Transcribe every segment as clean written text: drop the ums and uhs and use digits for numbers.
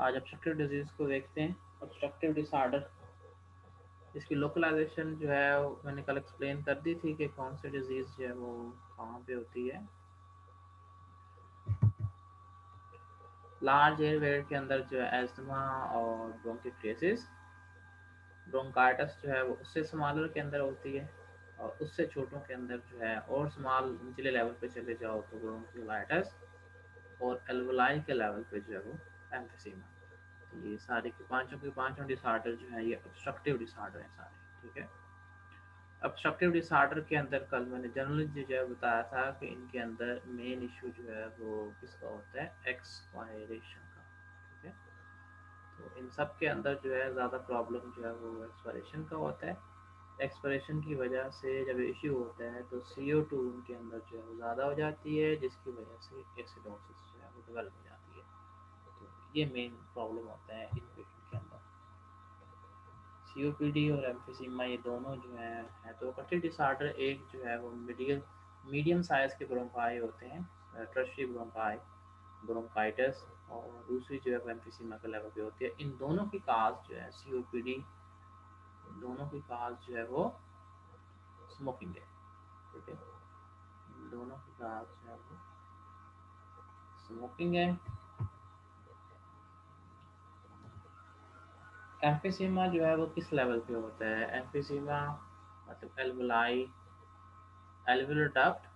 आज obstructive disease को देखते हैं। ऑब्स्ट्रक्टिव डिसऑर्डर, इसकी लोकलाइजेशन जो है वो मैंने कल एक्सप्लेन कर दी थी कि कौन सी डिजीज जो है वो कहाँ पे होती है। लार्ज एयरवे के अंदर जो है एस्थमा और ब्रोंकिटिस, ब्रोंकाइटिस जो है वो उससे स्मॉलर के अंदर होती है, और उससे छोटों के अंदर जो है और स्मॉल निचले लेवल पे चले जाओ तो ब्रोंकियोलाइटिस, और एल्वोलाई के लेवल पे जो है वो एम्फीसीमा। तो ये सारे के पांचों डिसऑर्डर जो है ये ऑब्स्ट्रक्टिव डिसऑर्डर है सारे, ठीक है। ऑब्स्ट्रक्टिव डिसऑर्डर के अंदर कल मैंने जनरली जो है बताया था कि इनके अंदर मेन इशू जो है वो किसका होता है, एक्सपायरेशन का, ठीक है। तो इन सब के अंदर जो है ज़्यादा प्रॉब्लम जो है वो एक्सपायरेशन का होता है। एक्सपायरेशन की वजह से जब इश्यू होता है तो CO2 उनके अंदर जो है वो ज़्यादा हो जाती है, जिसकी वजह से एसिडोसिस जो है वो डेवलप हो जाती है। तो ये मेन प्रॉब्लम होता है इन पेशेंट के अंदर। COPD और एम्फीसीमा ये दोनों जो है तो ऑब्स्ट्रक्टिव डिसऑर्डर, एक जो है वो मीडियम साइज के ब्रोंकाई होते हैं, टर्शियरी ब्रोंकाई, ब्रोंकाइटिस, और दूसरी जो है एम्फीसीमा के लेवल पे होती है। इन दोनों की काज जो है COPD, दोनों की काज जो है वो स्मोकिंग है, ठीक है। दोनों की काज जो है वो स्मोकिंग है। एम्फीसीमा जो है वो किस लेवल पे होता है, एम्फीसीमा मतलब alveoli, alveolar duct,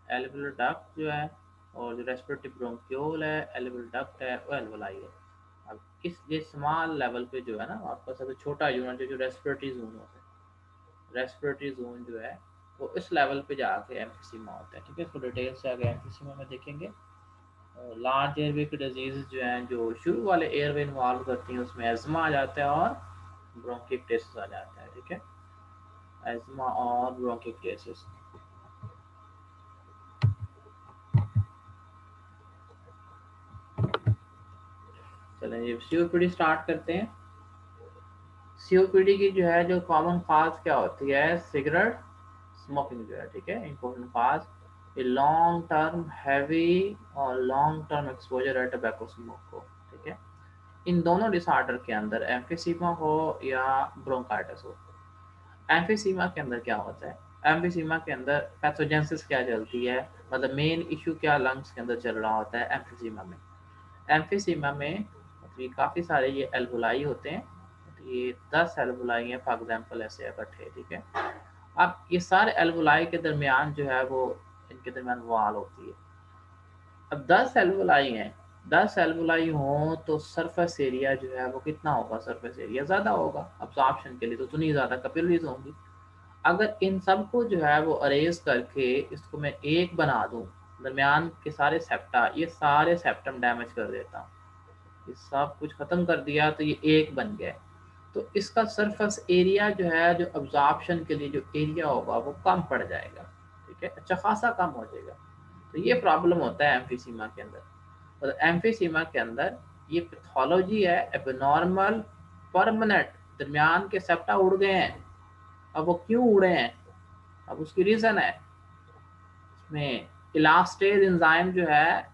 alveolar duct जो है, और जो रेस्पिरेटरी ब्रोंक्यूल है, एल्वुलर डक्ट है, वो एल्वोलाई है। अब इस ये स्मॉल लेवल पे जो है ना आपका सबसे छोटा यूनिट जो रेस्पिरेटरी जोन होता है, रेस्पिरेटरी जोन जो है वो इस लेवल पे जाके एम्फीसीमा होता है, ठीक है। इसको डिटेल से आगे एम्फीसीमा में देखेंगे। लार्ज एयरवे की डिजीज जो है जो शुरू वाले एयरवे इन्वॉल्व करती हैं उसमें एज्मा आ जाता है और ब्रोंकिटिस आ जाता है, ठीक है। एज्मा और ब्रोंकिटिस। चलें ये COPD स्टार्ट करते हैं। COPD की जो है जो कॉमन काज क्या होती है, सिगरेट स्मोकिंग जो है, ठीक है, इंपॉर्टेंट काज। ये लॉन्ग टर्म हैवी और लॉन्ग टर्म एक्सपोजर है टोबैको स्मोक को, ठीक है। इन दोनों डिसऑर्डर के अंदर एम्फीसीमा हो या ब्रोंकाइटिस हो, एम्फीसीमा के अंदर क्या होता है, एम्फीसीमा के अंदर पैथोजेनेसिस क्या चलती है, मतलब मेन इशू क्या लंग्स के अंदर चल रहा होता है एम्फीसीमा में। एम्फीसीमा में मतलब ये काफ़ी सारे ये एल्वुलाई होते हैं, तो ये 10 एल्वुलाई हैं फॉर एग्जांपल ऐसे इकट्ठे, ठीक है। अब ये सारे एल्वुलाई के दरमियान जो है वो इनके दरमियान वॉल होती है। अब 10 एल्वुलाई हैं, 10 एल्वुलाई हों तो सरफेस एरिया जो है वो कितना होगा, सरफेस एरिया ज़्यादा होगा अब्जॉर्प्शन के लिए, तो उतनी ज़्यादा कैपिलरीज होंगी। अगर इन सबको जो है वो अरेज करके इसको मैं एक बना दूं, दरमियान के सारे सेप्टा, ये सारे सेप्टम डैमेज कर देता हूँ, ये सब कुछ ख़त्म कर दिया तो ये एक बन गया। तो इसका सरफेस एरिया जो है, जो अब्जॉर्प्शन के लिए जो एरिया होगा वो कम पड़ जाएगा, ठीक है, अच्छा खासा कम हो जाएगा। तो ये प्रॉब्लम होता है एम्फीसीमा के अंदर। और एम्फीसीमा के अंदर ये पैथोलॉजी है एबनॉर्मल परमानेंट, दरमियान के सेप्टा उड़ गए हैं। अब वो क्यों उड़े हैं, अब उसकी रीज़न है, इसमें इलास्टेज एंजाइम जो है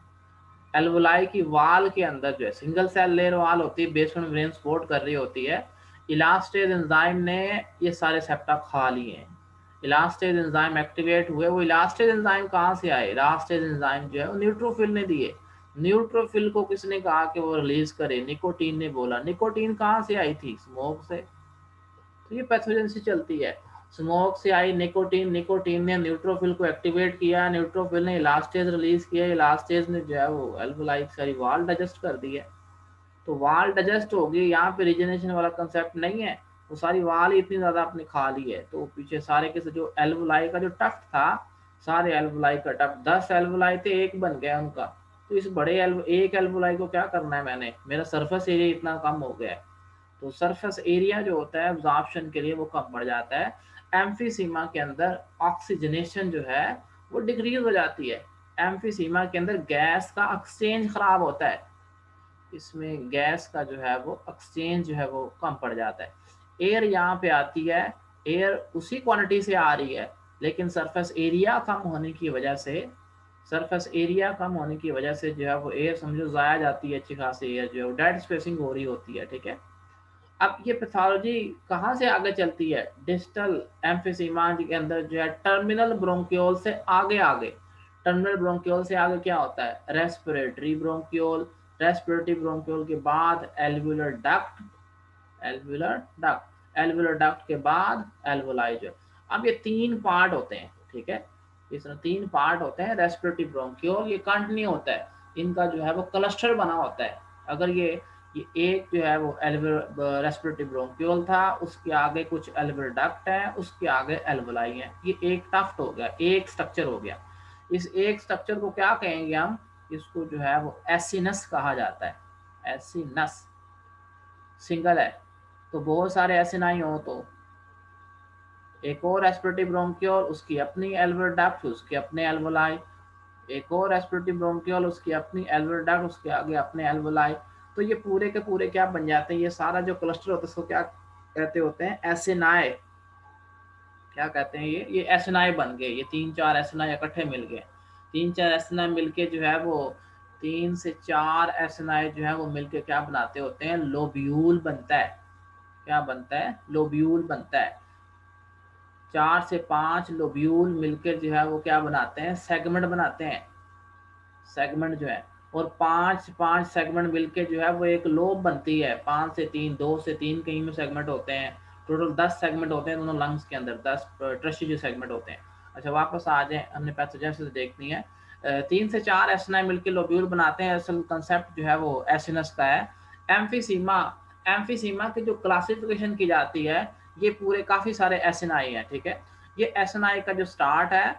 एल्वोलाई की वाल के अंदर जो है, सिंगल सेल लेयर वाल होती है, बेस मेम्ब्रेन सपोर्ट कर रही होती है, इलास्टेज एंजाइम ने ये सारे सेप्टा खा लिए हैं। इलास्टेज एंजाइम एक्टिवेट हुए, वो इलास्टेज एंजाइम कहाँ से आए, इलास्टेज एंजाइम जो है वो न्यूट्रोफिल ने दिए। न्यूट्रोफिल को किसने कहा कि वो रिलीज करे, निकोटीन ने बोला। निकोटीन कहाँ से आई थी, स्मोक से। तो ये पैथोजन से चलती है, स्मोक से आई निकोटीन, निकोटीन ने न्यूट्रोफिल को एक्टिवेट किया, न्यूट्रोफिल ने इलास्टेज रिलीज किया, इलास्टेज ने जो है वो एल्वोलाई सारी वाल डाइजेस्ट कर दी है। तो वाल डाइजेस्ट होगी, यहाँ पे रीजनरेशन वाला कंसेप्ट नहीं है, वो सारी वाल ही इतनी ज्यादा आपने खा ली है। तो पीछे सारे के जो एल्वोलाई का जो टफ्ट था, सारे एल्वोलाई का टफ्ट, 10 एल्वोलाई थे, एक बन गया उनका। तो इस बड़े एक एल्वोलाई को क्या करना है मैंने, मेरा सरफेस एरिया इतना कम हो गया है, तो सरफेस एरिया जो होता है एब्जॉर्प्शन के लिए वो कम बढ़ जाता है। एम्फीसीमा के अंदर ऑक्सीजनेशन जो है वो डिक्रीज हो जाती है। एम्फीसीमा के अंदर गैस का एक्सचेंज खराब होता है, इसमें गैस का जो है वो एक्सचेंज जो है वो कम पड़ जाता है। एयर यहाँ पे आती है, एयर उसी क्वांटिटी से आ रही है, लेकिन सरफेस एरिया कम होने की वजह से सरफेस एरिया कम होने की वजह से जो है वो एयर समझो ज़ाया जाती है, अच्छी खासी एयर जो है वो डेड स्पेसिंग हो रही होती है, ठीक है। अब ये पैथोलॉजी कहाँ से आगे चलती है, डिस्टल एम्फिसीमा के अंदर जो है टर्मिनल ब्रोंक्योल से आगे आगे। टर्मिनल ब्रोंक्योल से आगे क्या होता है, रेस्पिरेटरी ब्रोंक्योल, रेस्पिरेटरी ब्रोंक्योल के बाद alveolar duct, alveolar duct, alveolar duct के बाद एल्वुलाई जो। अब ये तीन पार्ट होते हैं, ठीक है, इसमें तीन पार्ट होते हैं रेस्पिरेटरी ब्रोंक्योल, ये कंटिन्यू होता है, इनका जो है वो क्लस्टर बना होता है। अगर ये एक जो है वो एल्वुलर रेस्पिरेटरी ब्रोंक्योल था, उसके आगे कुछ एल्वुलर डक्ट है, उसके आगे एल्वुलाई है, ये एक टफ्ट हो गया, एक स्ट्रक्चर हो गया। इस एक स्ट्रक्चर को क्या कहेंगे हम, इसको जो है वो एसिनस कहा जाता है, एसिनस। सिंगल है तो बहुत सारे एसिनाई हो तो एक और रेस्पिरेटरी ब्रोंक्योल, उसकी अपनी एल्वुलर डक्ट, उसके अपने एल्वुलाई, एक और रेस्पिरेटरी ब्रोंक्योल, उसकी अपनी एल्वुलर डक्ट, उसके आगे अपने एल्वुलाई। तो ये पूरे के पूरे क्या बन जाते हैं, ये सारा जो क्लस्टर होता है इसको क्या कहते होते हैं, एसिनाई। क्या कहते हैं, ये एसिनाई बन गए, ये तीन चार एसिनाई इकट्ठे मिल गए, तीन चार एसिनाई मिलके जो है वो तीन से चार एसिनाई जो है वो मिलके क्या बनाते होते हैं, लोब्यूल बनता है। क्या बनता है, लोब्यूल बनता है। चार से पांच लोब्यूल मिलकर जो है वो क्या बनाते हैं, सेगमेंट बनाते हैं, सेगमेंट जो है। और पांच पांच सेगमेंट मिलके जो है वो एक लोब बनती है, पांच से तीन, दो से तीन कहीं में सेगमेंट होते हैं, टोटल 10 सेगमेंट होते हैं दोनों लंग्स के अंदर, 10 ट्रशेज सेगमेंट होते हैं। अच्छा वापस आ जाए, हमने पैथोजेनेसिस देखनी है। तीन से चार एसिनाई मिलकर लोब्यूल बनाते हैं, असल कंसेप्ट जो है वो एसिनस का है। एम्फीसीमा, एम्फीसीमा की जो क्लासिफिकेशन की जाती है, ये पूरे काफी सारे एसिनाई हैं, ठीक है। ये एसिनाई का जो स्टार्ट है,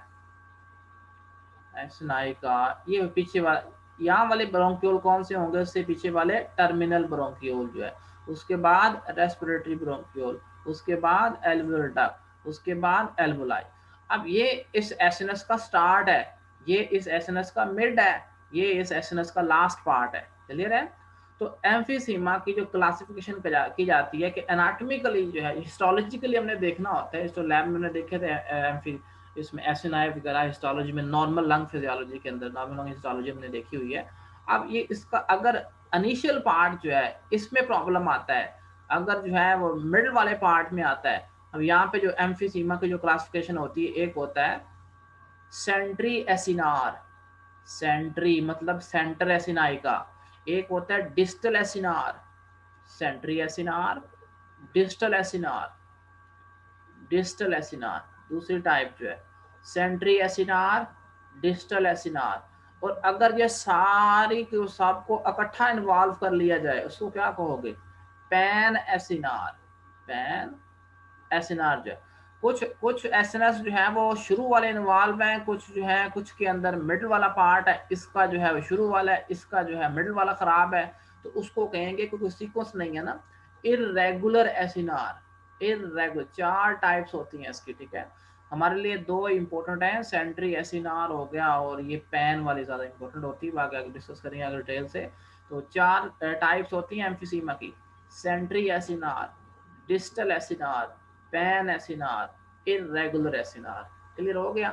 एसिनाई का ये पीछे वाला, यहाँ वाले ब्रोंक्यूल कौन से होंगे, उससे पीछे वाले टर्मिनल ब्रोंक्यूल जो है, उसके बाद रेस्पिरेटरी ब्रोंक्यूल, उसके बाद एल्वुलर डक्ट, उसके बाद एल्वुलाई। अब ये इस एसिनस का स्टार्ट है, ये इस एसिनस का मिड है, ये इस एसिनस का लास्ट पार्ट है, क्लियर है। तो एम्फीसीमा की जो क्लासिफिकेशन की जाती है कि एनाटॉमिकली जो है, हिस्टोलॉजिकली हमने देखना होता है, इस तो लैब में हमने देखे थे एम्फी, इसमें एसिनाई वगैरह हिस्टोलॉजी में, नॉर्मल लंग फिजियोलॉजी के अंदर नॉर्मल लंग हिस्टोलॉजी हमने देखी हुई है। अब ये इसका अगर इनिशियल पार्ट जो है इसमें प्रॉब्लम आता है, अगर जो है वो मिडिल वाले पार्ट में आता है। अब यहाँ पे जो एम्फीसीमा की जो क्लासिफिकेशन होती है, एक होता है सेंट्री एसिनार, सेंट्री मतलब सेंटर एसिनाई का, एक होता है distal acinar, centriacinar, distal acinar, distal acinar दूसरी टाइप जो है, सेंट्री एसिनार, डिस्टल एसिनार। और अगर ये सारी को सबको इकट्ठा इन्वॉल्व कर लिया जाए, उसको क्या कहोगे, पैन एसिनार, पैन एसिनार जो है। कुछ कुछ एसएनएस जो है वो शुरू वाले इन्वॉल्व हैं, कुछ जो है कुछ के अंदर मिडिल वाला पार्ट है, इसका जो है वो शुरू वाला है, इसका जो है मिडिल वाला खराब है, तो उसको कहेंगे, क्योंकि सीक्वेंस नहीं है ना, इररेगुलर एसिनार। इररेगुलर चार टाइप्स होती हैं इसकी, ठीक है। हमारे लिए दो इंपॉर्टेंट हैं, सेंट्री एसिनार हो गया और ये पैन वाली ज्यादा इंपॉर्टेंट होती है, बाकी आगे डिस्कस करेंगे अगर डिटेल से। तो चार टाइप्स होती हैं एम्फीसीमा की, centriacinar, distal acinar, panacinar, irregular acinar. Clear हो गया।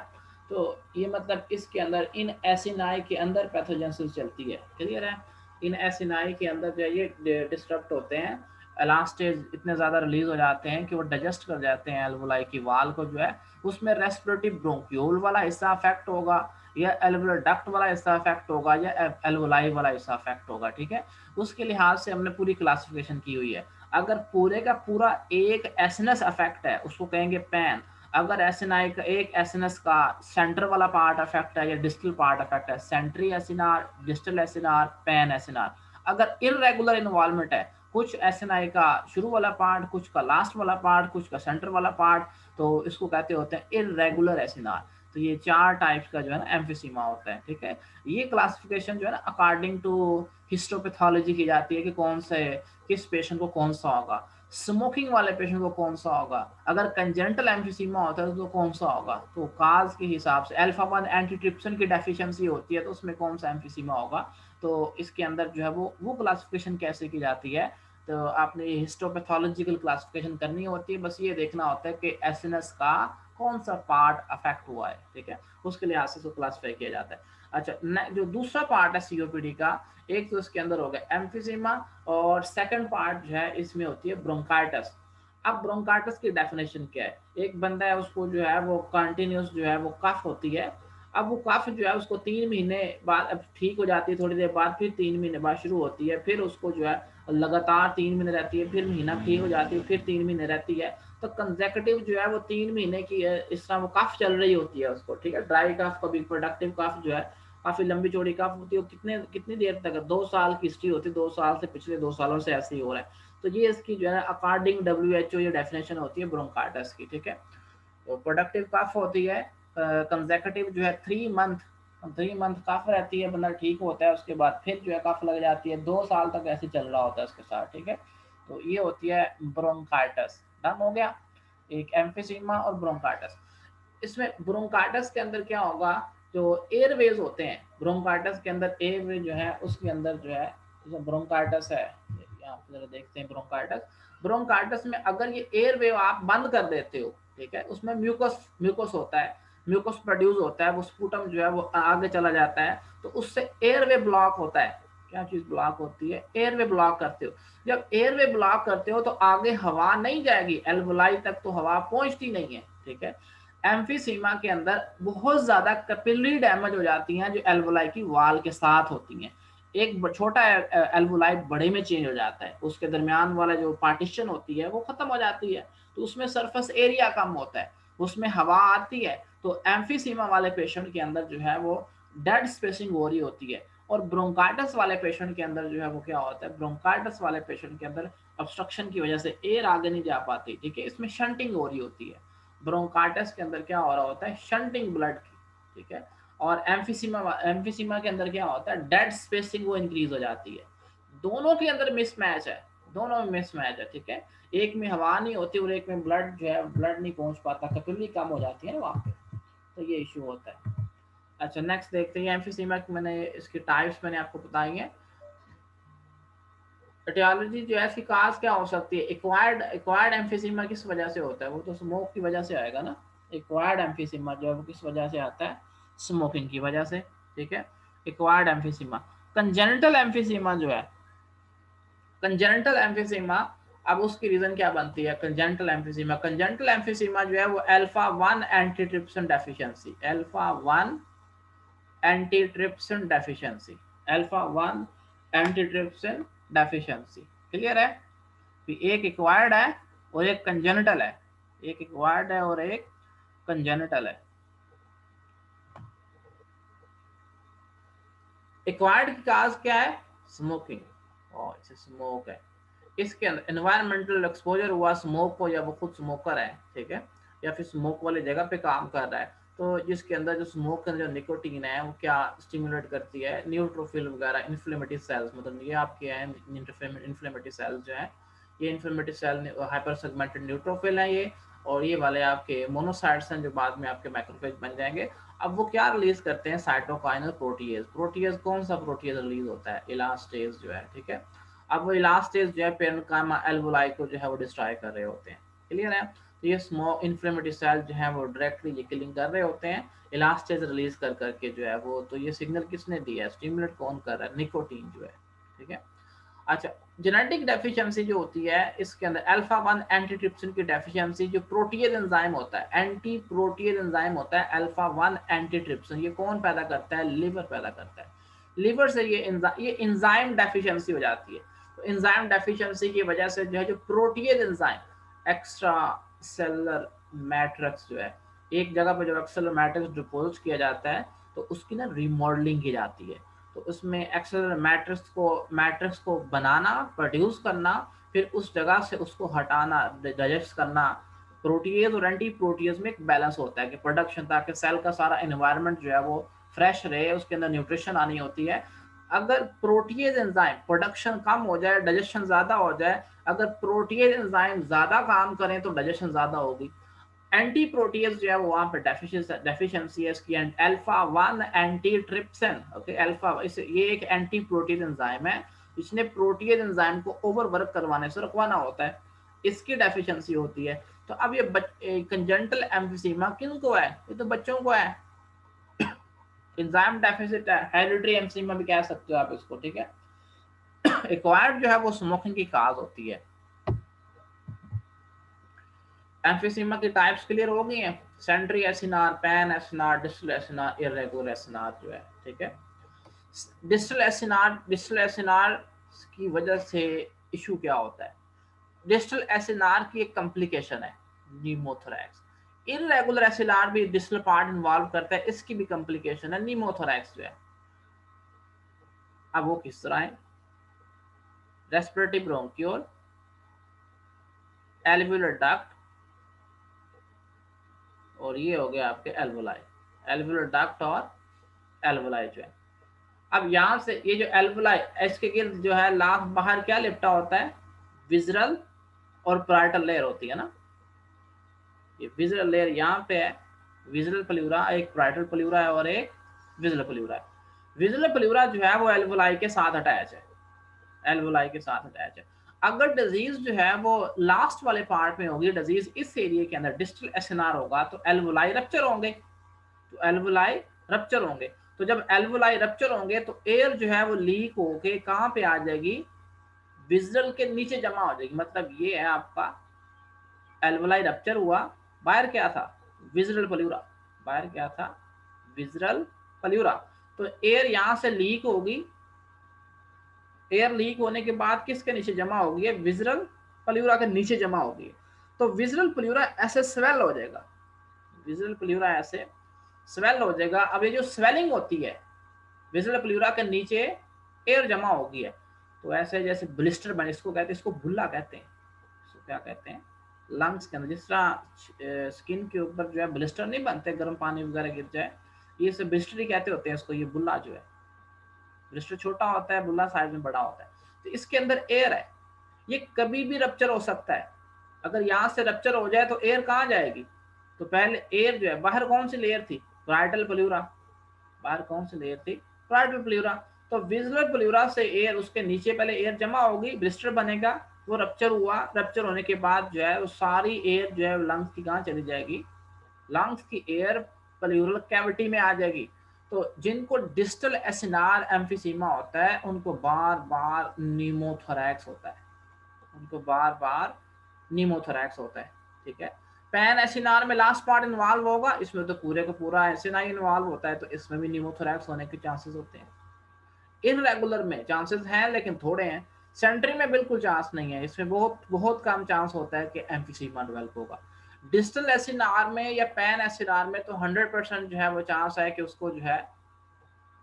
तो ये मतलब इसके अंदर इन एसिनाई के अंदर पैथोजेनेसिस चलती है, क्लियर है। इन एसिनाई के अंदर जो है ये डिस्टर्ब होते हैं, एलास्टेज इतने ज़्यादा रिलीज हो जाते हैं कि वो डाइजेस्ट कर जाते हैं एल्वुलाई की वाल को जो है, उसमें रेस्पिरेटरी ब्रोंक्यूल वाला हिस्सा अफेक्ट होगा, या एल्वुलर डक्ट वाला हिस्सा अफेक्ट होगा, या एल्वुलाई वाला हिस्सा अफेक्ट होगा, ठीक है। उसके लिहाज से हमने पूरी क्लासिफिकेशन की हुई है। अगर पूरे का पूरा एक एसएनएस अफेक्ट है उसको कहेंगे पैन। अगर एसिनाई का एक एसएनएस का सेंटर वाला पार्ट अफेक्ट है या डिस्टल पार्ट अफेक्ट है, centriacinar, distal acinar, panacinar. अगर इररेगुलर इन्वॉल्वमेंट है, कुछ एसिनाई का शुरू वाला पार्ट, कुछ का लास्ट वाला पार्ट, कुछ का सेंटर वाला पार्ट, तो इसको कहते होते हैं इररेगुलर एसिनार। तो ये चार टाइप्स का जो है ना एम्फीसीमा होता है, ठीक है। ये क्लासिफिकेशन जो है ना अकॉर्डिंग टू हिस्टोपैथोलॉजी की जाती है कि कौन से किस पेशेंट को कौन सा होगा, स्मोकिंग वाले पेशेंट को कौन सा होगा, अगर कंजेंटल एम्फीसीमा होता है तो कौन सा होगा, तो काज के हिसाब से अल्फा 1 एंटीट्रिप्सिन की डेफिशिएंसी होती है तो उसमें कौन सा एम्फीसीमा होगा। तो इसके अंदर जो है वो क्लासिफिकेशन कैसे की जाती है, तो आपने हिस्टोपैथोलॉजिकल क्लासिफिकेशन करनी होती है, बस ये देखना होता है कि एसएनएस का कौन सा पार्ट अफेक्ट हुआ है, ठीक है, उसके लिहाज से उसको क्लासिफाई किया जाता है। अच्छा, जो दूसरा पार्ट है सीओपीडी का, एक तो इसके अंदर हो गया एम्फीसीमा, और सेकंड पार्ट जो है इसमें होती है ब्रोंकाइटिस। अब ब्रोंकाइटिस की डेफिनेशन क्या है? एक बंदा है, उसको जो है वो कंटिन्यूस जो है वो कफ होती है। अब वो कफ जो है उसको 3 महीने बाद अब ठीक हो जाती है, थोड़ी देर बाद फिर 3 महीने बाद शुरू होती है, फिर उसको जो है लगातार 3 महीने रहती है, फिर महीना ठीक हो जाती है, फिर 3 महीने रहती है। तो कंसेक्यूटिव जो है वो 3 महीने की है, इस तरह वो कफ चल रही होती है उसको, ठीक है। ड्राई कफ, कभी प्रोडक्टिव कफ जो है काफी लंबी चौड़ी कफ होती है, कितने कितनी देर तक, 2 साल की हिस्ट्री होती है, 2 साल से पिछले 2 सालों से ऐसे ही हो रहा है। तो ये इसकी जो है अकॉर्डिंग WHO ये डेफिनेशन होती है ब्रोंकाइटिस की, ठीक है। तो प्रोडक्टिव कफ होती है, कंसेक्यूटिव जो है 3 मंथ कफ रहती है, बंदा ठीक होता है, उसके बाद फिर जो है कफ लग जाती है, 2 साल तक ऐसे चल रहा होता है उसके साथ, ठीक है। तो ये होती है ब्रोंकाइटिस। डन हो गया, एक एम्फीसीमा और ब्रोंकाइटिस। इसमें ब्रोंकाइटिस के अंदर क्या होगा, जो एयरवेज होते हैं ब्रोंकाइटिस के अंदर, एयरवे जो है उसके अंदर जो है, ब्रोंकाइटिस है, यहाँ पे जरा देखते हैं ब्रोंकाइटिस। ब्रोंकाइटिस में अगर ये एयरवे आप बंद कर देते हो, ठीक है, उसमें म्यूकस म्यूकस होता है, म्यूकस प्रोड्यूस होता है, वो स्पूटम जो है वो आगे चला जाता है, तो उससे एयरवे ब्लॉक होता है। क्या चीज ब्लॉक होती है? एयरवे ब्लॉक करते हो। जब एयरवे ब्लॉक करते हो तो आगे हवा नहीं जाएगी, एल्वोलाई तक तो हवा पहुंचती नहीं है, ठीक है। एम्फीसीमा के अंदर बहुत ज्यादा कैपिलरी डैमेज हो जाती हैं जो एल्वोलाई की वाल के साथ होती हैं। एक छोटा एल्वोलाई बड़े में चेंज हो जाता है, उसके दरमियान वाला जो पार्टीशन होती है वो खत्म हो जाती है, तो उसमें सरफेस एरिया कम होता है, उसमें हवा आती है। तो एम्फीसीमा वाले पेशेंट के अंदर जो है वो डेड स्पेसिंग हो रही होती है। और ब्रोंकाइटिस वाले पेशेंट के अंदर जो है वो क्या होता है, ब्रोंकाइटिस वाले पेशेंट के अंदर ऑब्स्ट्रक्शन की वजह से एयर आगे नहीं जा पाती, ठीक है, इसमें शंटिंग हो रही होती है। ब्रोंकाइटिस के अंदर क्या हो रहा होता है, शंटिंग ब्लड की, ठीक है। और एम्फीसीमा के अंदर क्या होता है, डेड स्पेसिंग वो इंक्रीज हो जाती है। दोनों के अंदर मिसमैच है, दोनों में मिसमैच है, ठीक है। एक में हवा नहीं होती और एक में ब्लड जो है ब्लड नहीं पहुंच पाता, कैपिलरी कम हो जाती है ना वहाँ पे, तो ये इशू होता है। अच्छा, नेक्स्ट देखते हैं एम्फीसीमा की, मैंने इसकी टाइप्स मैंने आपको बताई है। एटियोलॉजी जो है इसकी काज क्या हो सकती है? एक्वायर्ड एक्वायर्ड एम्फीसीमा किस वजह से होता है? वो तो स्मोक की वजह से आएगा ना। एक्वायर्ड एम्फीसीमा जो है वो किस वजह से आता है? स्मोकिंग की वजह से, ठीक है। Acquired emphysema. कंजेनिटल एम्फीसीमा जो है, कंजेनिटल एम्फीसीमा, अब उसकी रीजन क्या बनती है? कंजेनिटल एम्फीसीमा, कंजेनिटल एम्फीसीमा जो है वो alpha 1 antitrypsin deficiency, alpha 1 antitrypsin deficiency, alpha 1 antitrypsin deficiency. Clear है? एक एक्वायर्ड है और एक कंजेनिटल है, एक एक्वायर्ड है और एक कंजेनिटल है। एक्वायर्ड की काज क्या है? स्मोकिंग, और इसे स्मोक है। इसके अंदर एनवायरमेंटल एक्सपोजर हुआ स्मोक को, या वो खुद स्मोकर है, ठीक है, या फिर स्मोक वाली जगह पे काम कर रहा है, तो जिसके अंदर जो स्मोक के अंदर जो निकोटीन है वो क्या स्टिमुलेट करती है? न्यूट्रोफिल वगैरह, इन्फ्लेमेटरी सेल्स, मतलब ये आपके हैं इन्फ्लेमेटरी सेल्स जो है, ये inflammatory cell hyper segmented neutrophil है ये, और ये वाले आपके मोनोसाइट्स हैं जो बाद में आपके मैक्रोफेज बन जाएंगे। अब वो क्या रिलीज करते हैं? साइटोकाइनल प्रोटीएज। प्रोटीएज कौन सा प्रोटीएज रिलीज होता है? इलास्टेज जो है, ठीक है। अब वो इलास्टेज जो है पेरेन्काइमा एल्वोलाई को जो है वो डिस्ट्रॉय कर रहे होते हैं। क्लियर है? तो ये स्मॉल इन्फ्लेमेटरी सेल जो है वो डायरेक्टली ये किलिंग कर रहे होते हैं इलास्टेज रिलीज कर करके जो है वो। तो ये सिग्नल किसने दिया है? स्टिमुलेट कौन कर रहा है? निकोटीन जो है, ठीक है। अच्छा, जेनेटिक डेफिशिएंसी जो होती है इसके अंदर अल्फा 1 एंटीट्रिप्सिन की डेफिशिएंसी, जो प्रोटीएज एंजाइम होता है, एंटी प्रोटीएज एंजाइम होता है अल्फा 1 एंटीट्रिप्सिन, ये कौन पैदा करता है? लिवर पैदा करता है। लिवर से ये एंजाइम डेफिशिएंसी हो जाती है। तो एंजाइम डेफिशिएंसी की वजह से जो है जो protease enzyme extra cellular matrix जो है, एक जगह पर जो एक्स्ट्रा मैट्रिक्स डिपोजिट किया जाता है तो उसकी ना रिमॉडलिंग की जाती है। तो उसमें एक्सेलर मैट्रिक्स को बनाना, प्रोड्यूस करना, फिर उस जगह से उसको हटाना, डाइजेस्ट करना। प्रोटीएज और एंटी प्रोटीएज में एक बैलेंस होता है कि प्रोडक्शन, ताकि सेल का सारा एनवायरनमेंट जो है वो फ्रेश रहे, उसके अंदर न्यूट्रिशन आनी होती है। अगर प्रोटीएज एंजाइम प्रोडक्शन कम हो जाए, डाइजेशन ज्यादा हो जाए, अगर प्रोटीएज एंजाइम ज्यादा काम करें तो डाइजेशन ज्यादा होगी। एंटी प्रोटीज जो है वो वहां पे डेफिशिएंसी है इसकी, and alpha 1 anti trypsin, okay, alpha इस ये एक एंटी प्रोटीज एंजाइम है, इसने प्रोटीज एंजाइम को ओवरवर्क करवाने से रुकवाना होता है, इसकी डेफिशिएंसी होती है। तो अब ये कंजेंटल एम्फीसीमा किनको है? ये तो बच्चों को है। एंजाइम डेफिसिट है, हेरिडिटरी एम्फीसीमा भी कह सकते हो आप इसको, ठीक है। एक्वायर्ड जो है वो स्मोकिंग की काज होती है। एम्फीसीमा की टाइप्स क्लियर हो गई हैं, centriacinar, panacinar, distal acinar, irregular acinar जो है, ठीक है। डिस्टल एसिनार की वजह से इशू क्या होता है? डिस्टल एसिनार की एक कॉम्प्लिकेशन है नीमोथोरैक्स। इर्रेगुलर एसिनार भी डिस्टल पार्ट इन्वॉल्व करता है, इसकी भी कॉम्प्लिकेशन है नीमोथोरैक्स जो है। अब वो किस तरह है? रेस्पिरेटरी ब्रोंक्यूल, एल्वुलर डक्ट, और ये हो गया आपके एल्वुलाई, एल्वुलर डक्ट और एल्वुलाई जो है। अब यहाँ से ये जो एल्वुलाई, इसके गिर्द जो है लास्ट बाहर क्या लिपटा होता है? विजरल और पैराइटल लेयर होती है ना। ये विजरल लेयर यहाँ पे है, विजरल प्लूरा, एक पैराइटल प्लूरा है और एक विजरल प्लूरा है। विजरल प्लूरा जो है वो एल्वुलाई के साथ अटैच है, एल्वुलाई के साथ अटैच है। अगर डिजीज जो है वो लास्ट वाले पार्ट में होगी, डिजीज इस एरिया के अंदर डिस्टल एसिनार होगा, तो एल्वुलाई रप्चर होंगे, तो एल्वुलाई रप्चर होंगे। तो जब एल्वुलाई रप्चर होंगे तो एयर जो है वो लीक होके कहाँ पे आ जाएगी? विजरल के नीचे जमा हो जाएगी। मतलब ये है आपका एल्वुलाई रप्चर हुआ, बाहर क्या था? विजरल प्लूरा, बाहर क्या था? Visceral pleura. तो एयर यहां से लीक होगी, एयर लीक होने के बाद किसके नीचे जमा होगी? विजरल प्लूरा के नीचे जमा होगी। तो विजरल प्लूरा ऐसे स्वेल हो जाएगा, विजरल प्लूरा ऐसे स्वेल हो जाएगा। अब ये जो स्वेलिंग होती है विजरल प्लूरा के नीचे एयर जमा होगी है, तो ऐसे जैसे ब्लिस्टर बने, इसको कहते हैं, इसको बुल्ला कहते हैं, इसको क्या कहते हैं? लंग्स के अंदर जिस तरह स्किन के ऊपर जो है ब्लिस्टर नहीं बनते, गर्म पानी वगैरह गिर जाए, ये सब ब्लिस्टर ही कहते होते हैं इसको। ये बुल्ला जो है, ब्लिस्टर छोटा होता है, बुल्ला साइज में बड़ा होता है। तो इसके अंदर एयर है, ये कभी भी रप्चर हो सकता है। अगर यहाँ से रप्चर हो जाए तो एयर कहाँ जाएगी? तो पहले एयर जो है, बाहर कौन सी लेयर थी? पैराइटल प्लूरा, बाहर कौन सी लेयर थी? Parietal pleura. तो विजुअल प्लूरा से एयर, उसके नीचे पहले एयर जमा होगी, ब्लिस्टर बनेगा, वो रप्चर हुआ, रप्चर होने के बाद जो है वो सारी एयर जो है लंग्स की कहाँ चली जाएगी? लंग्स की एयर प्लूरल कैविटी में आ जाएगी। तो जिनको डिस्टल एसिनार एम्फीसीमा होता है उनको बार बार नीमोथोरैक्स होता है, उनको बार बार नीमोथोरैक्स होता है, ठीक है। पैन एसिनार में लास्ट पार्ट इन्वॉल्व होगा, इसमें तो पूरे का पूरा एसिनाई इन्वॉल्व होता है, तो इसमें भी नीमोथोरैक्स होने के चांसेस होते हैं। इररेगुलर में चांसेस हैं लेकिन थोड़े हैं। सेंट्री में बिल्कुल चांस नहीं है, इसमें बहुत बहुत कम चांस होता है कि एम्फीसीमा डेवलप होगा। डिस्टल एसिनार में या पैन एसिनार में तो 100% जो है वो चांस है कि उसको जो है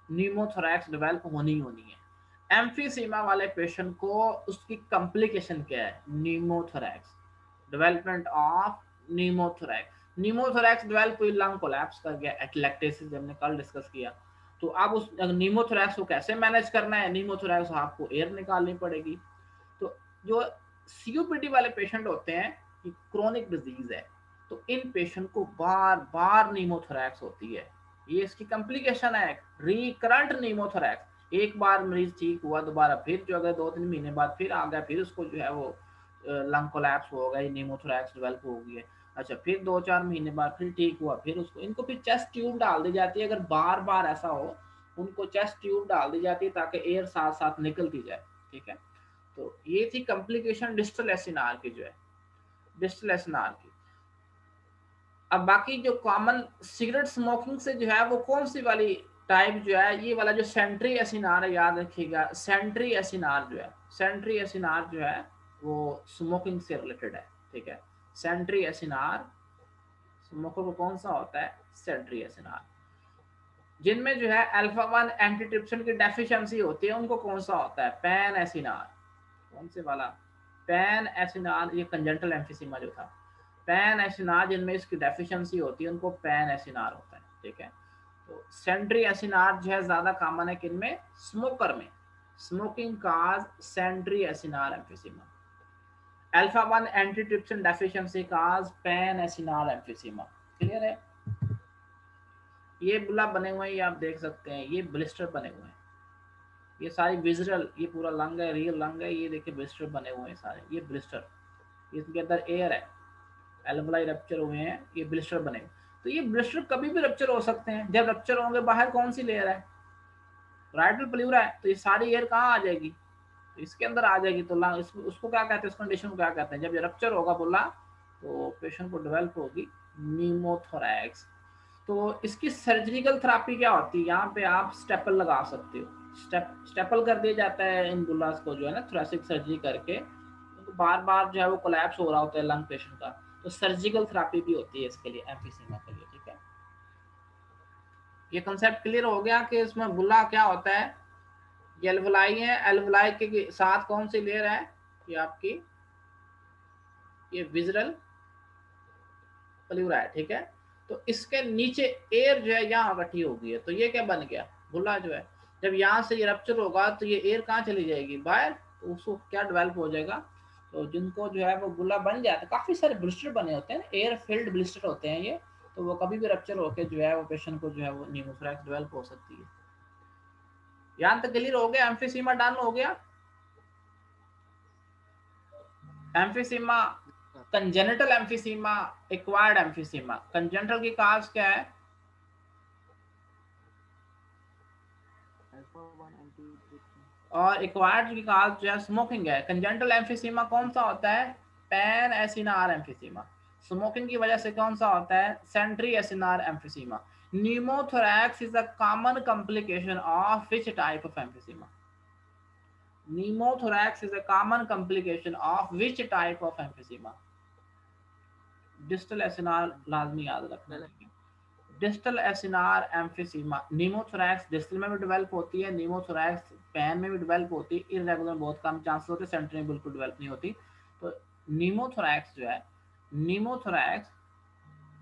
नीमोथोरैक्स डेवलप होनी है। एम्फीसीमा वाले पेशेंट को उसकी कॉम्प्लिकेशन क्या है? नीमोथोरैक्स, डेवलपमेंट ऑफ नीमोथोरैक्स। नीमोथोरैक्स डेवलप हुई, लंग कोलैप्स कर गया, एटलेक्टेसिस हमने कल डिस्कस किया। तो अब उस नीमोथोरैक्स को कैसे मैनेज करना है? नीमोथोरैक्स आपको एयर निकालनी पड़ेगी। तो जो सीओपीडी वाले पेशेंट होते हैं, ये क्रोनिक डिजीज है, तो इन पेशेंट को बार बार नीमोथोरैक्स होती है, ये इसकी कॉम्प्लिकेशन है, रिकरेंट नीमोथोरैक्स। एक बार मरीज ठीक हुआ, दोबारा फिर जो अगर 2-3 महीने बाद फिर आ गया, फिर उसको जो है वो लंग कोलैप्स हो गया, नीमोथोरैक्स डेवलप हो गई है। अच्छा, फिर 2-4 महीने बाद फिर ठीक हुआ, फिर उसको, इनको फिर चेस्ट ट्यूब डाल दी जाती है। अगर बार बार ऐसा हो, उनको चेस्ट ट्यूब डाल दी जाती है ताकि एयर साथ साथ निकलती जाए, ठीक है। तो ये थी कॉम्प्लिकेशन डिस्टल एसिनार की, जो है डिस्टल एसिनार की। अब बाकी जो कॉमन सिगरेट स्मोकिंग से जो है वो कौन सी वाली टाइप जो है, ये वाला जो सेंट्री एसिनार है, याद रखिएगा, सेंट्री एसिनार जो है, सेंट्री एसिनार जो है वो स्मोकिंग से रिलेटेड है, ठीक है। सेंट्री एसिनार स्मोकर को कौन सा होता है? Centriacinar. जिनमें जो है अल्फा 1 एंटीट्रिप्सिन की डेफिशिएंसी होती है उनको कौन सा होता है? Pan acinar. कौन से वाला? Pan acinar. ये कंजेंटल एम्फीसीमा जो था, पैन एसिनार, जिनमें इसकी डेफिशिएंसी होती है उनको पैन एसिनार होता है, ठीक है। तो सेंट्री एसिनार जो है ज्यादा कॉमन है किनमें? स्मोकर में। Smoking cause centriacinar emphysema. Alpha 1 antitrypsin deficiency cause panacinar emphysema. Clear है? ये बुला बने हुए हैं, ये आप देख सकते हैं, ये ब्लिस्टर बने हुए हैं, ये सारी विजुअल, ये पूरा लंग है, रियल लंग है, ये देखिए ब्लिस्टर बने हुए हैं सारे, ये ब्लिस्टर, इसके अंदर एयर है, एल्वुलाई रप्चर हुए हैं, ये ब्लिस्टर बने। तो ये ब्लिस्टर कभी भी रप्चर हो सकते हैं। जब रप्चर होंगे बाहर कौन सी लेयर है, राइटल प्लूरा है, तो ये सारी एयर कहाँ आ जाएगी, तो इसके अंदर आ जाएगी। तो उसको क्या कहते हैं, इस कंडीशन को क्या कहते हैं, जब ये रप्चर होगा बोला तो पेशेंट को डेवलप होगी न्यूमोथोरैक्स। तो इसकी सर्जिकल थेरेपी क्या होती है, यहाँ पे आप स्टेपल लगा सकते हो, स्टेपल कर दिया जाता है इन बुल्लास को जो है ना, थोरेसिक सर्जरी करके, तो बार बार जो है वो कोलैप्स हो रहा होता है लंग पेशेंट का, तो सर्जिकल थेरेपी भी होती है इसके लिए, एम्फीसीमा के लिए, ठीक है। ये कंसेप्ट क्लियर हो गया कि इसमें बुल्ला क्या होता है, ये एल्वुलाई है, एल्वुलाई के साथ कौन सी लेयर है, ये आपकी ये विजरल प्लूरा है, ठीक है। तो इसके नीचे एयर जो है यहाँ इकट्ठी हो गई है, तो ये क्या बन गया, बुल्ला जो है। जब यहाँ से ये रप्चर होगा तो ये एयर कहाँ चली जाएगी, बाहर, तो उसको क्या डेवलप हो जाएगा, तो जिनको जो है वो बुल्ला बन जाता है, काफी सारे ब्लिस्टर बने होते हैं, एयर फिल्ड ब्लिस्टर होते हैं ये, तो वो कभी भी रप्चर होकर जो है वो पेशेंट को जो है वो न्यूमोथोरैक्स डेवलप हो सकती है। यहाँ तक क्लियर हो गया, एम्फीसीमा डन हो गया। Emphysema, congenital emphysema, acquired emphysema. Congenital की काज क्या है, और एक्वायर्ड की काज जो है स्मोकिंग है। कंजेनिटल एम्फीसीमा कौन सा होता है, पैन एसिनार एम्फीसीमा। स्मोकिंग की वजह से कौन सा होता है, centriacinar emphysema. Pneumothorax is a common complication of which type of emphysema, pneumothorax is a common complication of which type of emphysema, distal acinar लाजमी याद रखना, distal acinar emphysema. Pneumothorax distal में भी डेवलप होती है, pneumothorax pan में भी develop होती है, इरेगुलर बहुत कम चांसेस होते हैं, सेंटर में बिल्कुल डेवलप नहीं होती। तो न्यूमोथोरैक्स जो है, न्यूमोथोरैक्स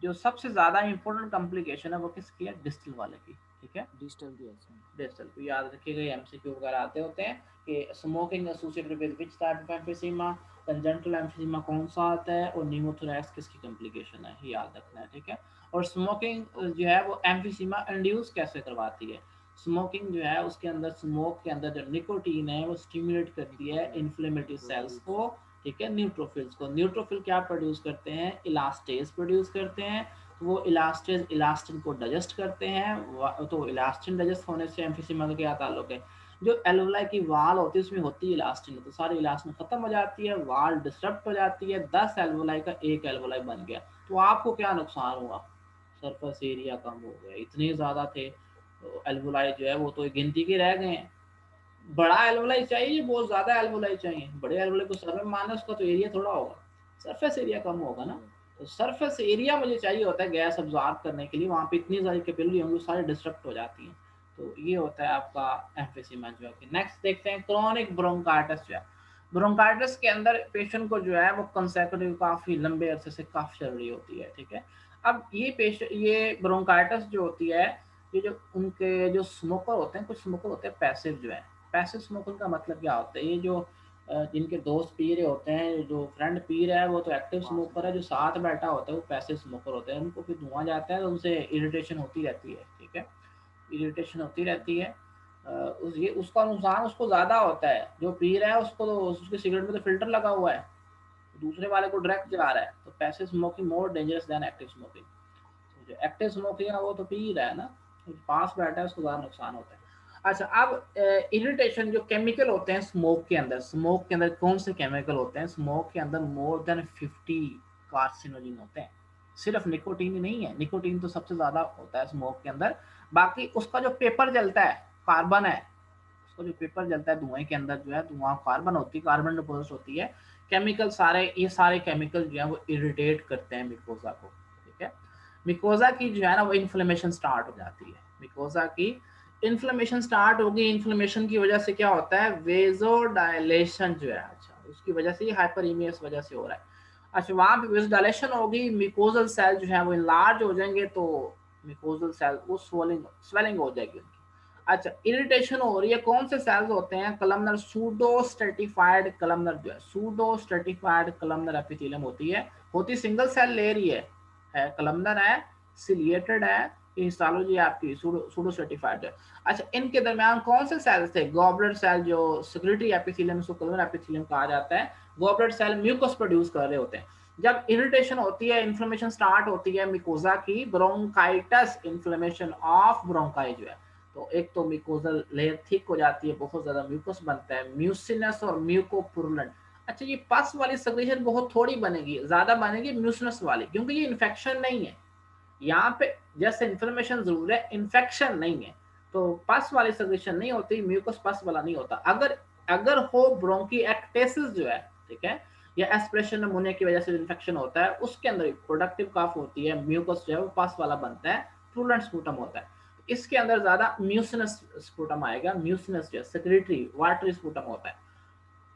जो सबसे ज्यादा इंपॉर्टेंट कॉम्प्लिकेशन है वो किसकी है, डिस्टल वाले की, ठीक है। डिस्टल को याद रखिएगा, एमसीक्यू वगैरह आते होते हैं कि smoking associated with which type of emphysema, congenital emphysema कौन सा आता है, और न्यूमोथोरैक्स किसकी कॉम्प्लिकेशन है, ये याद रखना है, ठीक है। और स्मोकिंग जो है वो एम्फीसीमा इंड्यूस कैसे करवाती है, स्मोकिंग जो है उसके अंदर, स्मोक के अंदर जो निकोटीन है वो स्टिमुलेट करती है इन्फ्लेमेटरी सेल्स को, ठीक है, न्यूट्रोफिल्स को। न्यूट्रोफिल क्या प्रोड्यूस करते हैं, इलास्टेज प्रोड्यूस करते हैं, वो इलास्टेज इलास्टिन को डाइजेस्ट करते हैं, तो इलास्टिन डाइजेस्ट होने से एम्फीसीमा का क्या ताल्लुक है, जो एल्वुलाई की वाल होती है उसमें होती है इलास्टिन, तो सारी इलास्टिन खत्म हो जाती है, वाल डिस्टर्ब हो जाती है, 10 एल्वुलाई का एक एल्वुलाई बन गया, तो आपको क्या नुकसान हुआ, सरफेस एरिया कम हो गया, इतने ज्यादा थे तो एल्वुलाई जो है वो तो गिनती के रह गए हैं। बड़ा एल्वुलाई चाहिए, बहुत ज्यादा एल्वुलाई चाहिए, बड़े एल्वुलाई को सर में मारना, उसका तो एरिया थोड़ा होगा, सरफेस एरिया कम होगा ना, तो सरफेस एरिया मुझे चाहिए होता है गैस अब्जॉर्ब करने के लिए, वहाँ पे इतनी सारी कैपेबिलिटी होंगी सारी डिस्टर्ब हो जाती हैं, तो ये होता है आपका एम्फीसीमा जो है। नेक्स्ट देखते हैं क्रोनिक ब्रोंकाइटिस जो है। ब्रोंकाइटिस के अंदर पेशेंट को जो है वो कंसेक्यूटिव काफी लंबे अरसे से काफ चल रही होती है, ठीक है। अब ये पेशेंट, ये ब्रोंकाइटिस जो होती है, ये जो उनके जो स्मोकर होते हैं, कुछ स्मोकर होते हैं पैसिव जो है, पैसिव स्मोकिंग का मतलब क्या होता है, ये जो जिनके दोस्त पी रहे होते हैं, जो फ्रेंड पी रहा है वो तो एक्टिव स्मोकर है, जो साथ बैठा होता है वो पैसिव स्मोकर होते हैं, उनको फिर धुआं जाता है तो उनसे इरिटेशन होती रहती है, ठीक है, इरिटेशन होती रहती है। ये उसका नुकसान उसको ज्यादा होता है, जो पी रहा है उसको तो उसके सिगरेट में तो फिल्टर लगा हुआ है, दूसरे वाले को डायरेक्ट जला रहा है, तो passive smoking more dangerous than active smoking. जो एक्टिव स्मोकिंग है वो तो पी रहा है ना, तो पास बैठा है उसको ज्यादा नुकसान होता है। अच्छा, अब इरिटेशन जो केमिकल होते हैं स्मोक के अंदर, स्मोक के अंदर कौन से केमिकल होते हैं, स्मोक के अंदर मोर देन 50 कार्सिनोजन होते हैं, सिर्फ निकोटीन ही नहीं है, निकोटीन तो सबसे ज्यादा होता है स्मोक के अंदर, बाकी उसका जो पेपर जलता है, कार्बन है, उसका जो पेपर जलता है धुएं के अंदर जो है, धुआं कार्बन होती है, कार्बन डिपोजिट होती है, केमिकल सारे, ये सारे केमिकल जो है वो इरिटेट करते हैं मिकोजा को, ठीक है। मिकोजा की जो है ना वो इन्फ्लेमेशन स्टार्ट हो जाती है, मिकोजा की इन्फ्लेमेशन स्टार्ट होगी, इन्फ्लेमेशन की वजह से क्या होता है, वेजोडायलेशन जो है, अच्छा उसकी वजह से, हाइपरईमिया इस वजह से हो रहा है। अच्छा, वहां पे वेजोडायलेशन होगी, मिकोजल सेल जो है वो इनलार्ज हो जाएंगे, तो मिकोजल सेल वो स्वेलिंग हो जाएगी उनकी। अच्छा, इरिटेशन हो रही है, कौन से सेल्स होते हैं, कलमनर, सूडो स्ट्रेटिफाइड कलमनर जो है, सूडो स्ट्रेटिफाइड कलमनर एपिथेलियम होती सिंगल सेल ले रही है कलमनर है, सिलिएटेड है, हिस्टोलॉजी आपकी सूडो स्ट्रेटिफाइड है। अच्छा, इनके दरमियान कौन से सेल्स थे, गॉबलेट सेल जो सिक्रेटरी एपिथेलियम, उसको कलमनर एपिथेलियम कहा जाता है, गॉबलेट सेल म्यूकस प्रोड्यूस कर रहे होते हैं, जब इरिटेशन होती है, इन्फ्लेमेशन स्टार्ट होती है मिकोजा की, ब्रोंकाइटिस, इन्फ्लेमेशन ऑफ ब्रोंकाई जो है, तो एक तो मिकोजल लेयर थिक हो जाती है, बहुत ज्यादा म्यूकस बनता है, म्यूसिनस और म्यूकोपुरुलेंट। अच्छा, ये पस वाली सेक्रेशन बहुत थोड़ी बनेगी, ज्यादा बनेगी म्यूसिनस वाली, क्योंकि ये इन्फेक्शन नहीं है यहाँ पे, जैसे इन्फ्लेमेशन जरूर है, इन्फेक्शन नहीं है, तो पस वाली सेक्रेशन नहीं होती, म्यूकस पस वाला नहीं होता। अगर अगर हो ब्रोंकिएक्टेसिस जो है, ठीक है, या एस्पिरेशन निमोनिया की वजह से इन्फेक्शन होता है, उसके अंदर प्रोडक्टिव कफ होती है, म्यूकस जो है वो पस वाला बनता है, प्रूलेंट स्पूटम होता है, इसके अंदर ज्यादा म्यूसिनस स्पूटम आएगा, म्यूसिनस जो है सेक्रेटरी वाटरी स्पूटम होता है।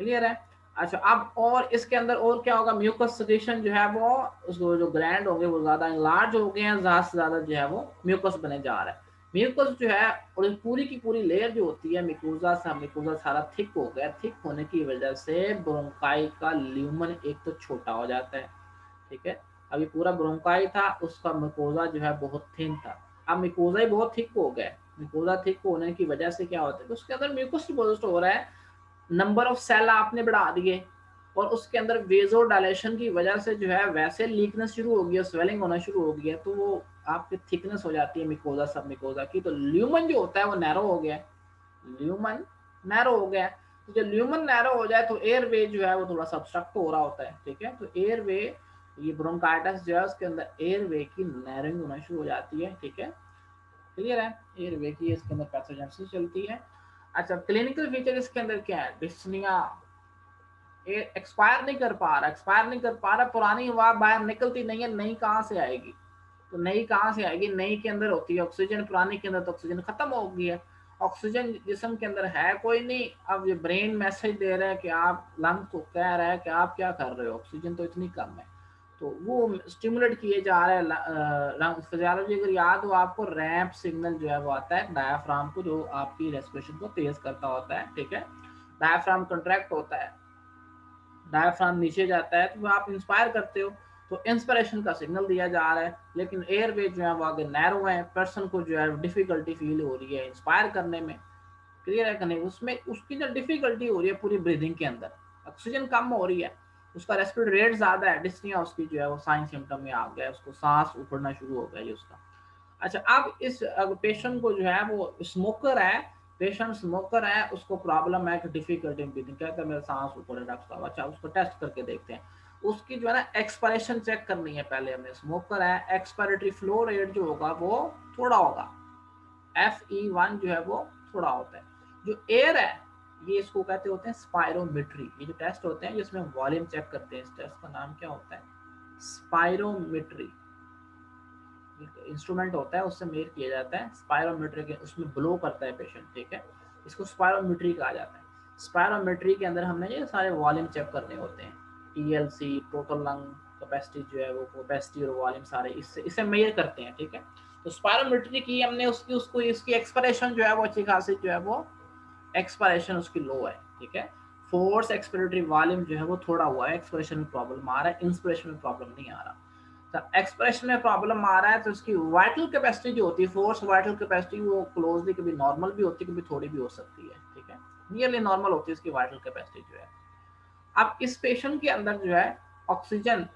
क्लियर है? अच्छा, अब और इसके अंदर और क्या होगा, म्यूकस सेक्रेशन जो है वो, उसको जो ग्लैंड होंगे वो ज्यादा लार्ज हो गए हैं, ज्यादा से ज्यादा जो है वो म्यूकस बने जा रहा है। म्यूकस जो है और पूरी की पूरी लेयर जो होती है मिकोजा सारा थिक हो गया, थिक होने की वजह से ब्रोंकाई का ल्यूमन एक तो छोटा हो जाता है, ठीक है। अभी पूरा ब्रोंकाई था, उसका मिकोजा जो है बहुत थिन था, अब मिकोजा ही बहुत थिक हो गया, मिकोजा थिक होने की वजह से क्या होता है, उसके अंदर म्यूकस डिपॉजिट हो रहा है, नंबर ऑफ सेल आपने बढ़ा दिए, और उसके अंदर वेजो डायलेशन की वजह से जो है वैसे लीकनेस शुरू हो गई है, स्वेलिंग होना शुरू हो गई है, तो वो आपकी थिकनेस हो जाती है मिकोजा, सब मिकोजा की, तो ल्यूमन जो होता है वो नैरो हो गया, ल्यूमन नैरो हो गया। तो जब ल्यूमन नैरो हो जाए तो एयर वे जो है वो थोड़ा सब्सट्रक्ट हो रहा होता है, ठीक है, तो एयर वे, ये ब्रोंकाइटिस जो है उसके अंदर एयर वे की नैरोइंग होना शुरू हो जाती है, ठीक है। क्लियर है? एयर वे की इसके अंदर पैथोजेनेसिस चलती है। अच्छा, क्लिनिकल फीचर इसके अंदर क्या है, डिस्निया, एक्सपायर नहीं कर पा रहा, एक्सपायर नहीं कर पा रहा, पुरानी हवा बाहर निकलती नहीं है, नई कहाँ से आएगी, तो नई कहाँ से आएगी, नई के अंदर होती है ऑक्सीजन, पुरानी के अंदर तो ऑक्सीजन खत्म हो गई है, ऑक्सीजन जिस्म के अंदर है कोई नहीं, अब ये ब्रेन मैसेज दे रहा है कि आप, लंग को कह रहा है कि आप क्या कर रहे हो, ऑक्सीजन तो इतनी कम है, तो वो स्टिमुलेट किए जा रहे हैं फिजियोलॉजी। अगर याद हो आपको, रैंप सिग्नल जो है वो आता है डायाफ्राम को, जो आपकी रेस्पिरेशन को तेज करता होता है, ठीक है, डायाफ्राम कंट्रैक्ट होता है, डायफ्राम नीचे जाता है, तो आप इंस्पायर करते हो, तो इंस्पिरेशन का सिग्नल दिया जा रहा है, लेकिन एयरवे जो है वो आगे नैरो है, पर्सन को जो है डिफिकल्टी फील हो रही है इंस्पायर करने में। क्लियर है कि नहीं? उसमें उसकी जो डिफिकल्टी हो रही है पूरी ब्रीदिंग के अंदर, ऑक्सीजन कम हो रही है, उसका रेस्पिरेटरी रेट ज्यादा है, डिस्निया उसकी जो है वो साइन सिम्टम में आ गया, उसको सांस उखड़ना शुरू हो गया जी उसका। अच्छा, अब इस पेशेंट को जो है वो स्मोकर है, पेशेंट स्मोकर है, उसको प्रॉब्लम है कि डिफिकल्टी ब्रीथिंग, कहता है मेरा सांस ऊपर है डॉक्टर साहब। अच्छा, उसको टेस्ट करके देखते हैं, उसकी जो है ना एक्सपायरेशन चेक करनी है पहले हमें, स्मोकर है, एक्सपायरेटरी फ्लो रेट जो होगा वो थोड़ा होगा, FE1 जो है वो थोड़ा होता है। जो एयर है, ये इसको कहते होते हैं स्पायरोमेट्री, ये जो टेस्ट होते हैं जिसमें वॉल्यूम चेक करते हैं, इस टेस्ट का नाम क्या होता है, स्पायरोमेट्री, इंस्ट्रूमेंट होता है उससे मेजर किया जाता है, स्पायरोमेट्री के उसमें ब्लो करता है पेशेंट, ठीक है, इसको स्पायरोमेट्री कहा जाता है। स्पायरोमेट्री के अंदर हमने ये सारे वॉल्यूम चेक करने होते हैं, TLC, टोटल लंग कैपेसिटी जो है वो कैपेसिटी और वॉल्यूम सारे इससे इसे मेजर करते हैं, ठीक है। तो स्पायरोमेट्री की हमने उसकी उसको इसकी एक्सपिरेशन जो है वो अच्छी खासी जो है वो एक्सपिरेशन उसकी लो है, ठीक है, फोर्स एक्सपिरेटरी वॉल्यूम जो है वो थोड़ा हुआ है, एक्सपिरेशन में प्रॉब्लम आ रहा है, इंस्पिरेशन में प्रॉब्लम नहीं आ रहा। एक्सप्रेशन में प्रॉब्लम आ रहा है तो इसकी वाइटल कैपेसिटी जो होती है, फोर्स वाइटल कैपेसिटी, वो क्लोजली कभी नॉर्मल भी होती है, कभी थोड़ी भी हो सकती है, ठीक है, नियरली नॉर्मल होती है इसकी वाइटल कैपेसिटी जो है। अब इस पेशेंट के अंदर जो है ऑक्सीजन,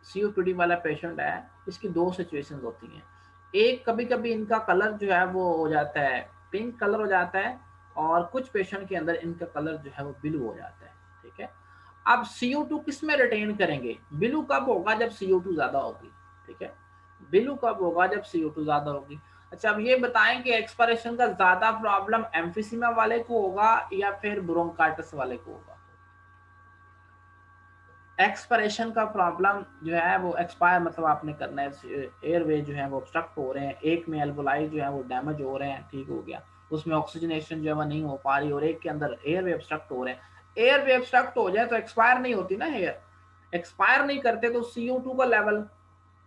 COPD वाला पेशेंट है, इसकी दो सिचुएशन होती हैं, एक कभी कभी इनका कलर जो है वो हो जाता है, पिंक कलर हो जाता है, और कुछ पेशेंट के अंदर इनका कलर जो है वो ब्लू हो जाता है, ठीक है। अब CO2 किस में रिटेन करेंगे, ब्लू कब होगा, जब CO2 ज्यादा होगी, ठीक है, ब्लू कब होगा, जब CO2 ज्यादा होगी। अच्छा, अब ये बताएं कि एक्सपायरेशन का ज्यादा प्रॉब्लम एम्फिसीमा वाले को होगा या फिर ब्रोंकाइटिस वाले को होगा। एक्सपायरेशन का प्रॉब्लम जो है वो एक्सपायर मतलब आपने करना है, एयरवे जो है वो ऑब्स्ट्रक्ट हो रहे हैं, एक में एल्वोलाई जो है वो डैमेज हो रहे हैं, ठीक हो गया, उसमें ऑक्सीजनेशन जो है नहीं हो पा रही, और एक के अंदर एयरवे ऑब्स्ट्रक्ट हो रहे हैं। एयरवे ऑब्स्ट्रक्ट हो जाए तो एक्सपायर नहीं होती ना एयर, एक्सपायर नहीं करते तो CO2 का लेवल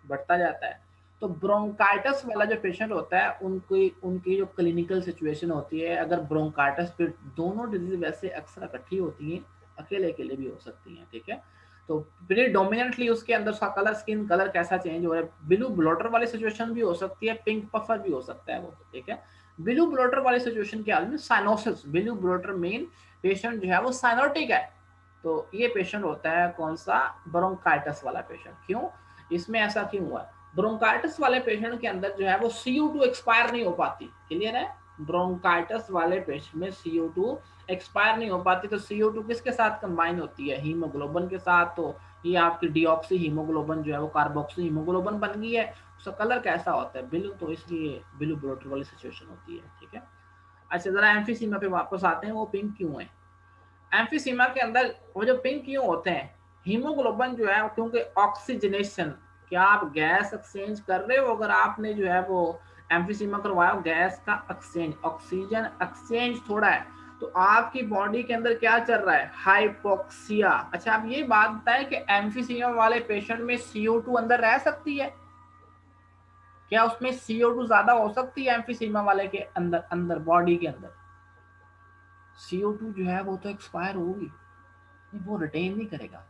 बढ़ता जाता है। तो ब्रोंकाइटिस वाला जो पेशेंट होता है, उनकी उनकी जो क्लिनिकल सिचुएशन होती है, अगर ब्रोंकाइटिस पे दोनों डिजीज वैसे अक्सर इकट्ठी होती हैं, अकेले अकेले भी हो सकती हैं, ठीक है। तो प्रीडोमिनेंटली उसके अंदर उसका कलर, स्किन कलर कैसा चेंज हो रहा है, ब्लू ब्लोटर वाली सिचुएशन भी हो सकती है, पिंक पफर भी हो सकता है वो, ठीक है। ब्लू ब्लोटर वाली सिचुएशन के हाल में cyanosis, blue blotter main patient जो है वो साइनोटिक है, तो ये पेशेंट होता है कौन सा, ब्रोंकाइटिस वाला पेशेंट। क्यों, इसमें ऐसा क्यों हुआ? ब्रोंकाइटिस वाले पेशेंट के अंदर जो है वो CO2 एक्सपायर नहीं हो पाती। क्लियर है? ब्रोंकाइटिस वाले पेशेंट में CO2 एक्सपायर नहीं हो पाती। तो CO2 किसके साथ कंबाइन होती है? हीमोग्लोबिन के साथ। तो ये आपकी डीऑक्सी हीमोग्लोबिन जो है वो कार्बोक्सी हीमोग्लोबिन बन गई है। उसका कलर कैसा होता है? ब्लू। तो इसलिए ब्लू ब्लोटर वाली सिचुएशन होती है। ठीक है। अच्छा, जरा एम्फीसीमा पे वापस आते हैं, वो पिंक क्यों है? एम्फीसीमा के अंदर वो जो पिंक क्यों होते हैं? हीमोग्लोबिन जो है, क्योंकि ऑक्सीजनेशन, क्या आप गैस एक्सचेंज कर रहे हो? अगर आपने जो है वो एम्फीसीमा करवाया, गैस का एक्सचेंज, ऑक्सीजन एक्सचेंज थोड़ा है, तो आपकी बॉडी के अंदर क्या चल रहा है? हाइपोक्सिया। अच्छा, आप ये बात बताएं कि एम्फीसीमा वाले पेशेंट में CO2 अंदर रह सकती है? क्या उसमें CO2 ज्यादा हो सकती है एम्फीसीमा वाले के अंदर, अंदर बॉडी के अंदर? CO2 जो है वो तो एक्सपायर होगी, वो रिटेन नहीं करेगा।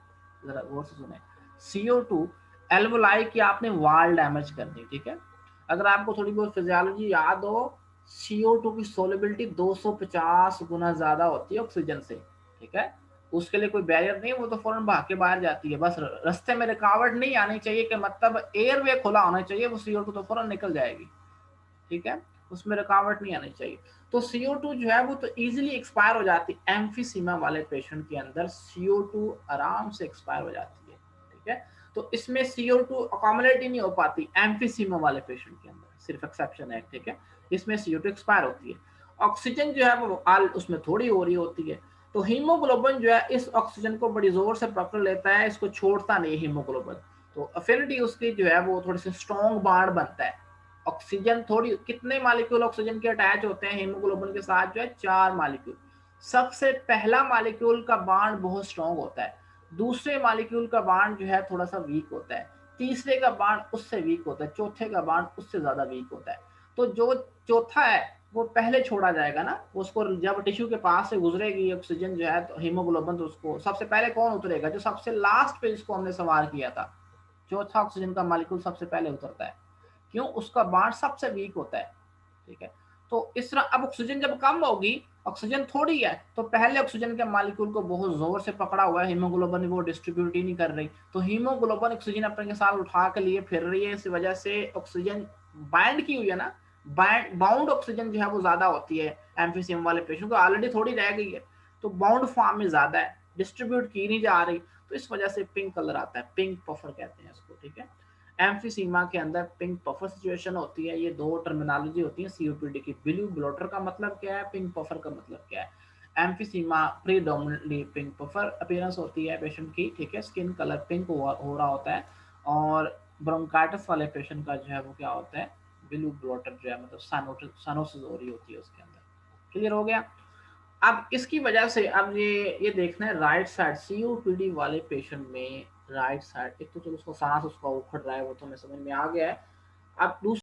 जरा गौर से सुने, CO2 एल्वोलाई की आपने वाल डैमेज कर दी। ठीक है। अगर आपको थोड़ी बहुत फिजियोलॉजी याद हो, CO2 की सोलिबिलिटी 250 गुना ज्यादा होती है ऑक्सीजन से। ठीक है। उसके लिए कोई बैरियर नहीं है, वो तो फौरन भाग के बाहर जाती है। बस रास्ते में रुकावट नहीं आनी चाहिए, कि मतलब एयरवे खुला होना चाहिए, वो CO2 तो फौरन निकल जाएगी। ठीक है। उसमें रुकावट नहीं आनी चाहिए। तो CO2 जो है वो तो इजीली एक्सपायर हो जाती है। एम्फीसीमा वाले पेशेंट के अंदर CO2 आराम से एक्सपायर हो जाती है। ठीक है। तो इसमें CO2 अकोमोडेट ही नहीं हो पाती एम्फीसीमा वाले पेशेंट के अंदर, सिर्फ एक्सेप्शन है। ठीक है। इसमें CO2 एक्सपायर होती है। ऑक्सीजन जो है वो उसमें थोड़ी हो रही होती है। तो हीमोग्लोबिन जो है इस ऑक्सीजन को बड़ी जोर से पकड़ लेता है, इसको छोड़ता नहीं हीमोग्लोबिन। तो अफिनिटी उसकी जो है वो थोड़ी सी स्ट्रॉन्ग बॉन्ड बनता है। ऑक्सीजन थोड़ी, कितने मॉलिक्यूल ऑक्सीजन के अटैच होते हैं हीमोग्लोबिन के साथ? जो है 4 मॉलिक्यूल। सबसे पहला मॉलिक्यूल का बॉन्ड बहुत स्ट्रॉन्ग होता है, दूसरे मॉलिक्यूल का बॉन्ड जो है थोड़ा सा वीक होता है, तीसरे का बॉन्ड उससे वीक होता है, चौथे का बॉन्ड उससे ज्यादा वीक होता है। तो जो चौथा है वो पहले छोड़ा जाएगा ना, उसको जब टिश्यू के पास से गुजरेगी ऑक्सीजन जो है, तो हीमोग्लोबिन, तो उसको सबसे पहले कौन उतरेगा? जो सबसे लास्ट पे जिसको हमने सवार किया था, चौथा ऑक्सीजन का मॉलिक्यूल सबसे पहले उतरता है। क्यों? उसका बॉन्ड सबसे वीक होता है। ठीक है। तो इस तरह अब ऑक्सीजन जब कम होगी, ऑक्सीजन थोड़ी है, तो पहले ऑक्सीजन के मॉलिक्यूल को बहुत जोर से पकड़ा हुआ है हीमोग्लोबिन, वो डिस्ट्रीब्यूट ही नहीं कर रही, तो हीमोग्लोबिन ऑक्सीजन अपने के साथ उठा के लिए फिर रही है। इस वजह से ऑक्सीजन बाइंड की हुई है ना, बाउंड ऑक्सीजन जो है वो ज्यादा होती है एम्फीसीमा वाले पेशेंट को, ऑलरेडी थोड़ी रह गई है, तो बाउंड फॉर्म में ज्यादा है, डिस्ट्रीब्यूट की नहीं जा रही, तो इस वजह से पिंक कलर आता है, पिंक पफर कहते हैं इसको। ठीक है। एम्फीसीमा के अंदर पिंक पफर सिचुएशन होती है। ये दो टर्मिनोलॉजी होती है COPD की। ब्लू ब्लोटर का मतलब क्या है, पिंक पफर का मतलब क्या है? Emphysema predominantly pink puffer appearance होती है पेशेंट की। ठीक है। स्किन कलर पिंक हो रहा होता है। और ब्रोंकाइटिस वाले पेशेंट का जो है वो क्या होता है, ब्लू ब्लोटर जो है, मतलब साइनोसिस हो रही होती है उसके अंदर। क्लियर हो गया? अब इसकी वजह से अब ये देखना है राइट साइड COPD वाले पेशेंट में, राइट साइड एक तो चलो उसको सांस उसका उखड़ रहा है, वो तो हमें समझ में आ गया है। अब दूसरा